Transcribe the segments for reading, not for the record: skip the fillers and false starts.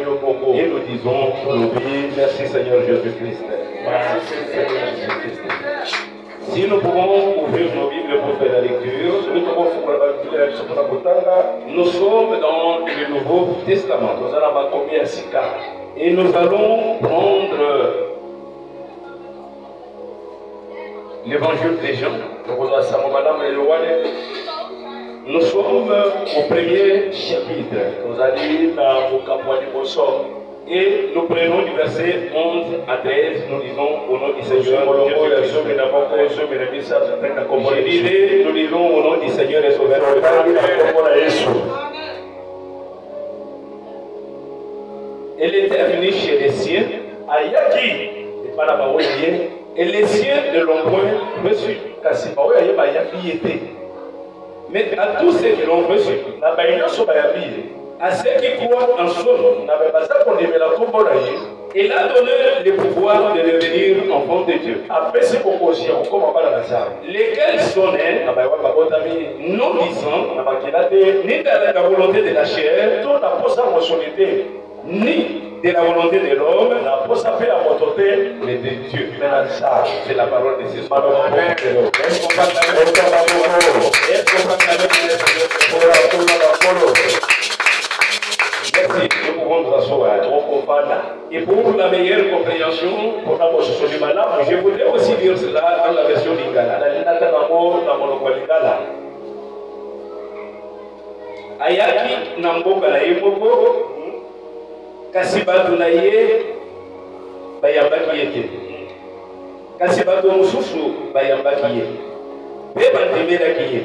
Et nous disons, merci Seigneur Jésus-Christ. Si nous pouvons ouvrir nos Bibles pour faire la lecture, nous sommes dans le Nouveau Testament. Et nous allons prendre l'évangile des Jean. Nous sommes au premier chapitre. Et nous prenons du verset 11 à 13, nous disons au nom du Seigneur. Nous disons au nom du Seigneur et Sauveur. Elle était venue chez les siens. Et les siens ne l'ont point reçu. Mais à tous ceux qui l'ont reçu, à ceux qui croient en son nom, il a donné le pouvoir de devenir enfants de Dieu. Lesquels sont nés, non disant, ni de la volonté de la chair, ni de la volonté de l'homme, mais de Dieu. C'est la parole de ce soir. Merci, nous pouvons nous asseoir. Et pour la meilleure compréhension, je voudrais aussi dire cela dans la version lingala. Ayaki namboka na yemoko kasi bato na ye bayambaki ye te. Kasi bato mosusu bayambaki ye mpe bandemelaki ye.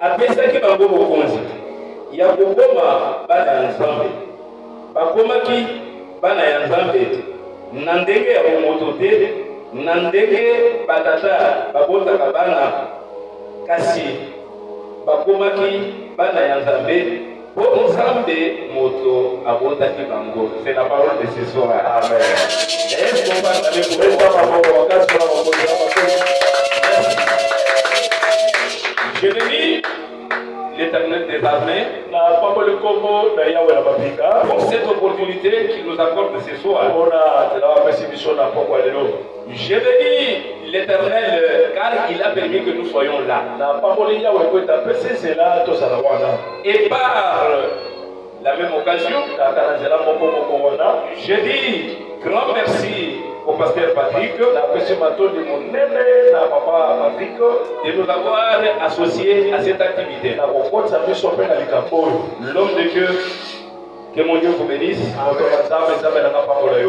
Apesaki bango bokonzi ya kokoma bana ya Nzambe. Bakomaki bana ya Nzambe na ndenge ya bomoto te, na ndenge batata babotaka bana, kasi bakomaki bana ya Nzambe po Nzambe moto abotaki bango. C'est la parole de ce soir. Amen. Est-ce qu'on va aller pour je lis l'Éternel des armées pour cette opportunité qu'il nous accorde ce soir. Je bénis l'Éternel car il a permis que nous soyons là. Et par la même occasion, je dis grand merci au pasteur Patrick de nous avoir associés à cette activité. L'homme de Dieu, que mon Dieu vous bénisse,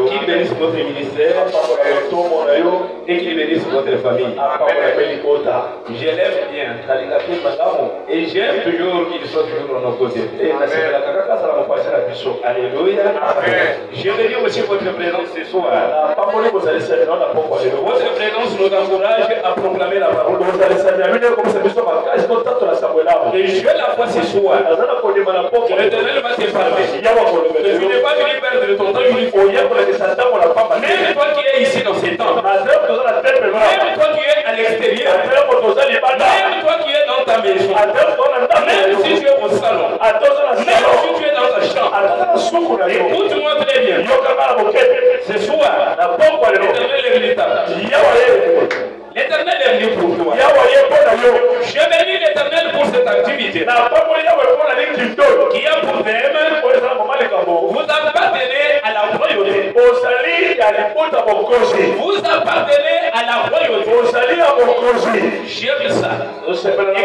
qu'il bénisse votre ministère et qu'il bénisse votre famille. Je l'aime bien et j'aime toujours qu'il soit toujours à nos côtés. Alléluia. Je bénis aussi votre présence ce soir. Votre présence nous encourage à proclamer la parole. Et je la foi ce soir. Que l'Éternel va te parler. Tu n'es pas venu perdre ton temps, même toi qui es ici dans ces temps, même toi qui es à l'extérieur, même toi qui es dans ta maison, même si tu es au salon, même si tu es dans ta chambre, écoute-moi très bien. Ce soir, l'Éternel est venu t'attendre. L'Éternel est venu pour toi. Je bénis l'Éternel pour cette activité qui a pour thème vous appartenez à la royauté. Vous appartenez à la royauté. J'aime ça. Et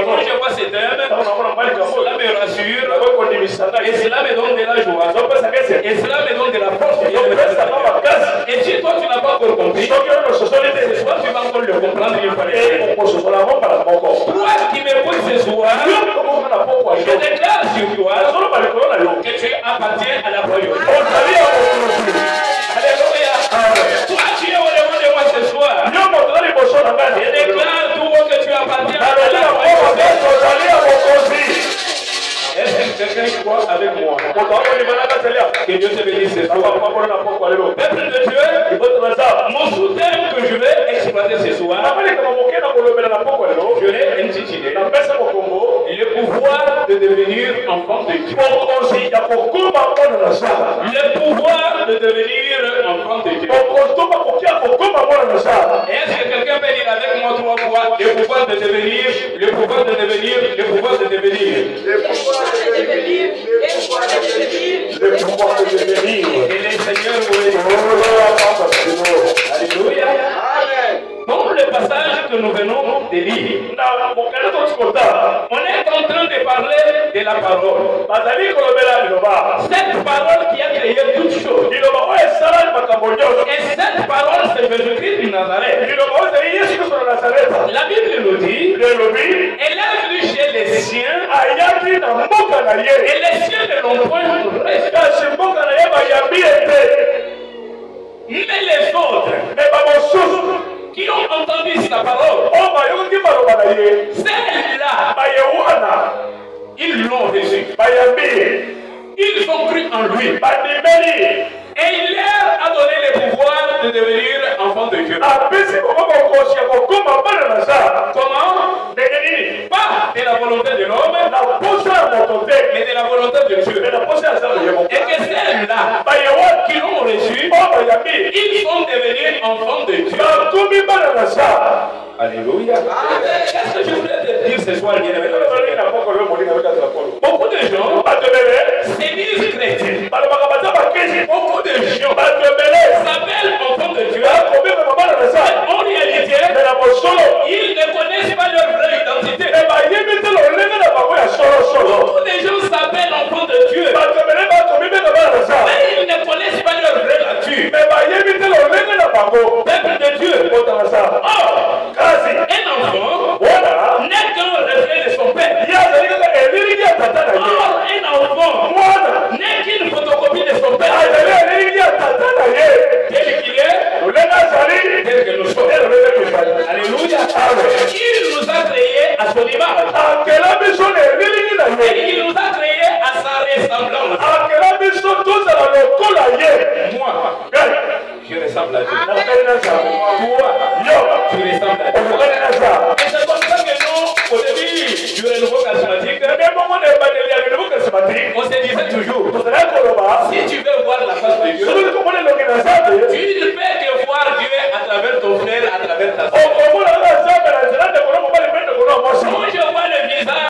quand je vois ces thèmes, cela me rassure et cela me donne de la joie et cela me donne de la force. Et si toi tu n'as pas encore compris, ce soir tu vas encore le comprendre. Toi qui m'écoutes ce soir, je déclare sur toi que tu appartiens à la royauté. Alléluia. Toi qui es au devant de moi ce soir, je déclare tout que tu appartiens à la royauté. Est-ce que quelqu'un croit avec moi? Que Dieu te bénisse ce soir. Peuple de Dieu, mon sous-thème que je vais exploiter ce soir, je l'ai intitulé le pouvoir de de devenir enfant de Dieu. Le pouvoir de devenir enfant de Dieu. Est-ce que quelqu'un peut dire avec moi 3 fois le pouvoir de devenir, le pouvoir de devenir, le pouvoir de devenir? Le pouvoir de devenir, le pouvoir de devenir, le pouvoir de devenir. Et le Seigneur vous Alléluia. Amen. Dans le passage que nous venons de lire, on est en train de parler de la parole. Cette parole qui a créé toutes choses. Et cette parole, c'est Jésus-Christ du Nazareth. La Bible nous dit, elle est venue chez les siens, et les siens ne l'ont point reçu. Mais les autres, qui ont entendu sa parole, celle-là, ils l'ont reçu. Ils ont cru en lui. Et il leur a donné le pouvoir de devenir enfants de Dieu. Comment? Pas de la volonté de l'homme, mais de la volonté de Dieu. Et que celles-là qui l'ont reçu, ils sont devenus enfants de Dieu. Alléluia. Qu'est-ce que je voulais te dire ce soir, bien-aimé? Beaucoup de gens se disent chrétiens. Beaucoup de gens s'appellent enfants de Dieu. En réalité, ils ne connaissent pas leur vraie identité. Beaucoup de gens s'appellent enfants de Dieu. Mais ils ne connaissent pas leur vraie nature. Peuple de Dieu. Or, un enfant n'est qu'un reflet de son père. Or, un enfant n'est qu'une photocopie de son père. Tel qu'il est, tel que nous sommes. Alléluia. Il nous a créés à son image. Et il nous a créés à sa ressemblance. Moi, je ressemble à Dieu. Toi, tu ressembles à